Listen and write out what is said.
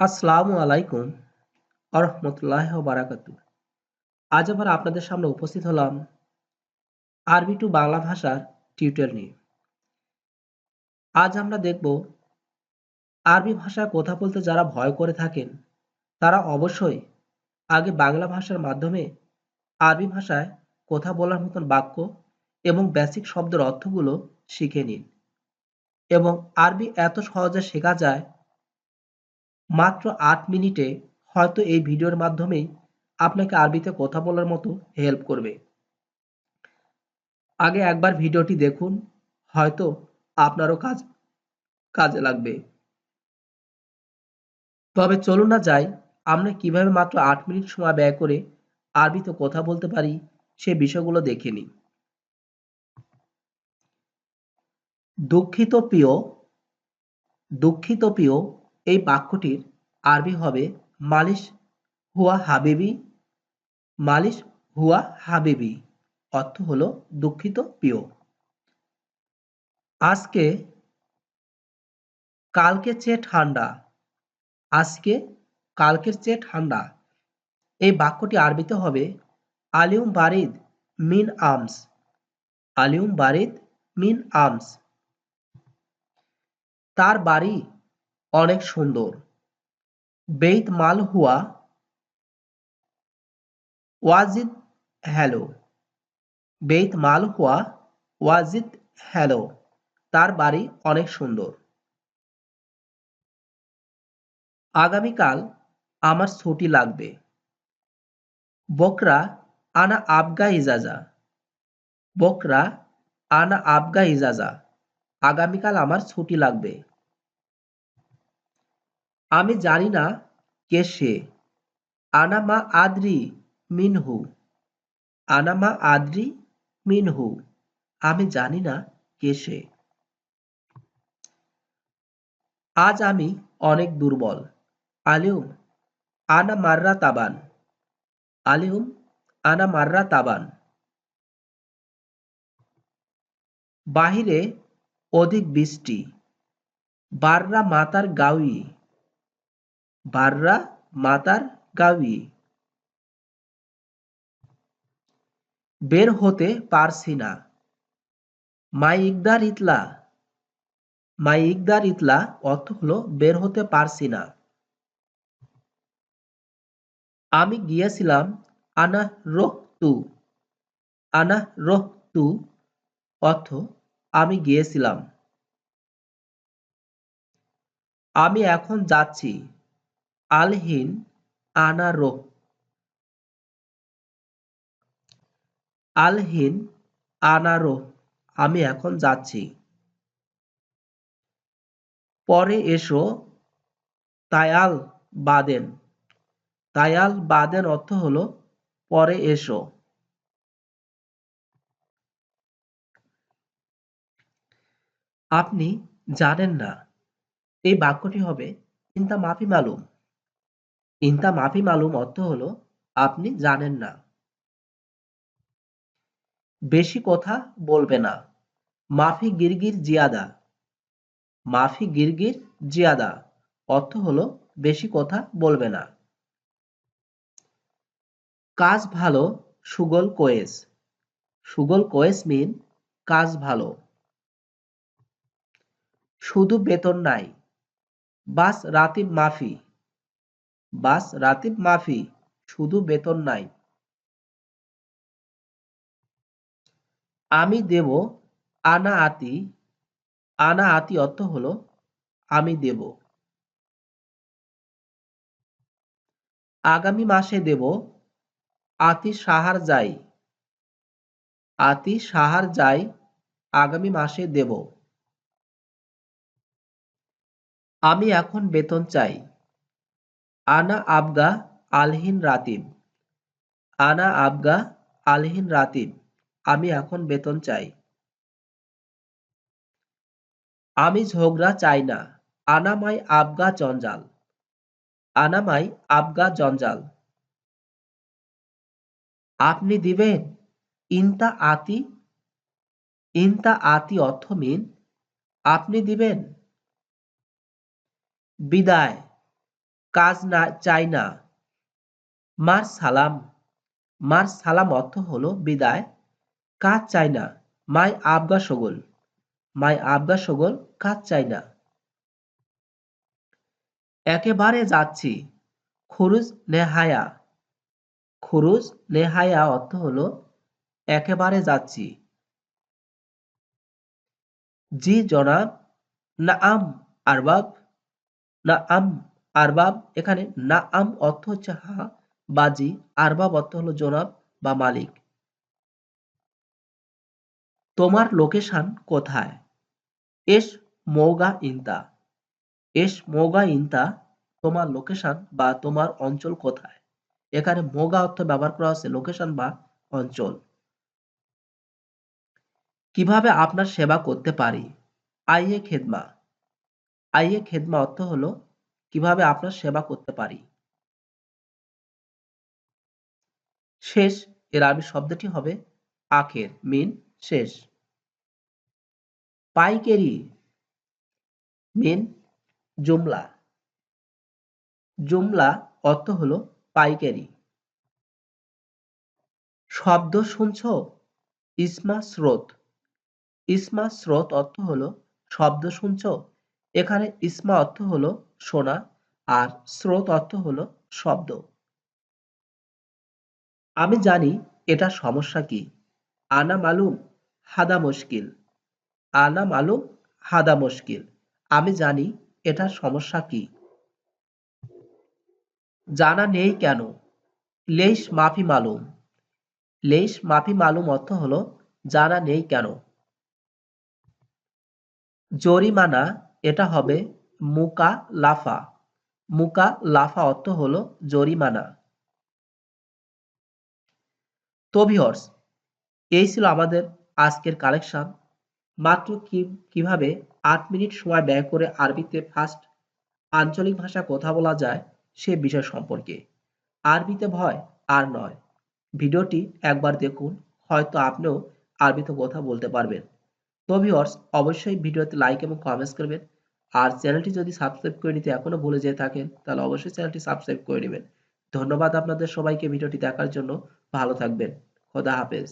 আসসালামু আলাইকুম আরহামতুল্লাহ বারাকাতু। আজ আবার আপনাদের সামনে উপস্থিত হলাম আরবি টু বাংলা ভাষার টিউটোরিয়াল নিয়ে। আজ আমরা দেখব আরবি ভাষায় কথা বলতে যারা ভয় করে থাকেন তারা অবশ্যই আগে বাংলা ভাষার মাধ্যমে আরবি ভাষায় কথা বলার মতন বাক্য এবং বেসিক শব্দের অর্থগুলো শিখে নিন। এবং আরবি এত সহজে শেখা যায়, মাত্র ৮ মিনিটে হয়তো এই ভিডিওর মাধ্যমেই আপনাকে আরবিতে কথা বলার মতো হেল্প করবে। আগে একবার ভিডিওটি দেখুন, হয়তো আপনারও কাজে লাগবে। তবে চলুন না যাই, আমরা কিভাবে মাত্র ৮ মিনিট সময় ব্যয় করে আরবিতে কথা বলতে পারি সে বিষয়গুলো দেখে নিই। দুঃখিত প্রিয়, দুঃখিত প্রিয় এই বাক্যটির আরবি হবে মালিশ হুয়া হাবিবি, মালিশ হুয়া হাবিবি। অর্থ হলো দুঃখিত প্রিয়। আজকে কালকের চেয়ে ঠান্ডা, আজকে কালকের চেয়ে ঠান্ডা। এই বাক্যটি আরবিতে হবে আলিউম বারিদ মিন আমস, আলিউম বারিদ মিন আমস। তার বাড়ি অনেক সুন্দর। বেইত মাল হুয়া ওয়াজিদ হ্যালো, বেইত মাল হুয়া ওয়াজিদ হ্যালো। তার বাড়ি অনেক সুন্দর। আগামীকাল আমার ছুটি লাগবে। বকরা আনা আবগা ইজাজা, বকরা আনা আবগা ইজাজা। আগামীকাল আমার ছুটি লাগবে। আমি জানি না কে সে। আনা মা আদ্রি মিনহু, আনা মা আদ্রি মিনহু। আমি জানি না কে সে। আজ আমি অনেক দুর্বল। আলিউম আনা মাররা তাবান, আলিউম আনা মাররা তাবান। বাহিরে অধিক বৃষ্টি। বাররা মাতার গাউই, বাররা মাতার গাউই। বের হতে পারছি না। মাই ইকদার ইতলা, মাই ইকদার ইতলা অর্থ হলো বের হতে পারছি না। আমি গিয়েছিলাম আনা রোহতু, আনা রোহতু অর্থ আমি গিয়েছিলাম। আমি এখন যাচ্ছি। আলহিন আনা রোহ, আলহিন আনা রোহ। আমি এখন যাচ্ছি। পরে এসো তায়াল বাদেন, তায়াল বাদেন অর্থ হলো পরে এসো। আপনি জানেন না এই বাক্যটি হবে ইনতা মাফি মালুম, ইনতা মাফি মালুম অর্থ হলো আপনি জানেন না। বেশি কথা বলবে না। মাফি গিরগির জিয়াদা, মাফি গিরগির জিয়াদা অর্থ হলো বেশি কথা বলবে না। কাজ ভালো সুগল কোয়েস, সুগল কোয়েস মিন কাজ ভালো। শুধু বেতন নাই। বাস রাতিব মাফি, বাস রাতিব মাফি শুধু বেতন নাই। আমি দেব আনা আতি, আনা আতি অর্থ হলো আমি দেব। আগামী মাসে দেব আতি সাহার যাই, আতি সাহার যাই আগামী মাসে দেব। আমি এখন বেতন চাই। আনা আবগা আলহিন রাতিব, আনা আবগা আলহিন রাতিব আমি এখন বেতন চাই। আমি ঝগড়া চাই না। আনা মাই আবগা জঞ্জাল, আনা মাই আবগা জঞ্জাল। আপনি দিবেন ইনতা আতি, ইনতা আতি অর্থ মিন আপনি দিবেন। বিদায় কাজ না চাই না। মার সালাম। মার সালাম অর্থ হলো বিদায়। কাজ চাই না। মাই আবগা সগোল। মাই আবগা সগোল কাজ চাই না। একেবারে যাচ্ছি। খুরুজ নেহায়া। খুরুজ নেহায়া অর্থ হলো একেবারে যাচ্ছি। জি জনাব। নাআম আরবাব। নাআম আরবাব, এখানে নাআম অর্থ হচ্ছে হ্যাঁ বা জি, আরবাব অর্থ হলো জনাব বা মালিক। তোমার লোকেশন কোথায়? এস মৌগা ইনতা। এস মৌগা ইনতা, তোমার লোকেশন বা তোমার অঞ্চল কোথায়? এখানে মৌগা অর্থ ব্যবহার করা হচ্ছে লোকেশন বা অঞ্চল। কিভাবে আপনার সেবা করতে পারি? আইয়ে খেদমা। আইয়ে খেদমা অর্থ হলো কিভাবে আপনার সেবা করতে পারি। শেষ, এর আরবি শব্দটি হবে আখের, মিন শেষ। পাইকারি মিন জুমলা। জুমলা অর্থ হলো পাইকারি। শব্দ শুনছো? ইসমা স্রোত। ইসমা স্রোত অর্থ হলো শব্দ শুনছো। এখানে ইসমা অর্থ হলো শোনা, আর স্রোত অর্থ হলো শব্দ। আমি জানি এটা সমস্যা কি। আনা মালুম হাদা মুশকিল। আনা মালুম হাদা মুশকিল, আমি জানি এটা সমস্যা কি। জানা নেই কেন? লেইশ মাফি মালুম। লেইশ মাফি মালুম অর্থ হলো জানা নেই কেন। জরিমানা, এটা হবে মুকা লাফা। মুকা লাফা অর্থ হলো জরিমানা। তো ভিউয়ার্স, এই ছিল আমাদের আজকের কালেকশন। মাত্র কিভাবে 8 মিনিট সময় ব্যয় করে আরবিতে ফার্স্ট আঞ্চলিক ভাষা কথা বলা যায় সে বিষয় সম্পর্কে। আরবিতে ভয় আর নয়। ভিডিওটি একবার দেখুন, হয়তো আপনিও আরবিতে কথা বলতে পারবেন। তো ভিউয়ার্স, অবশ্যই ভিডিওতে লাইক এবং কমেন্টস করবেন। আর চ্যানেলটি যদি সাবস্ক্রাইব করে নিতে এখনো ভুলে যেয়ে থাকেন, তাহলে অবশ্যই চ্যানেলটি সাবস্ক্রাইব করে নেবেন। ধন্যবাদ আপনাদের সবাইকে ভিডিওটি দেখার জন্য। ভালো থাকবেন। খোদা হাফেজ।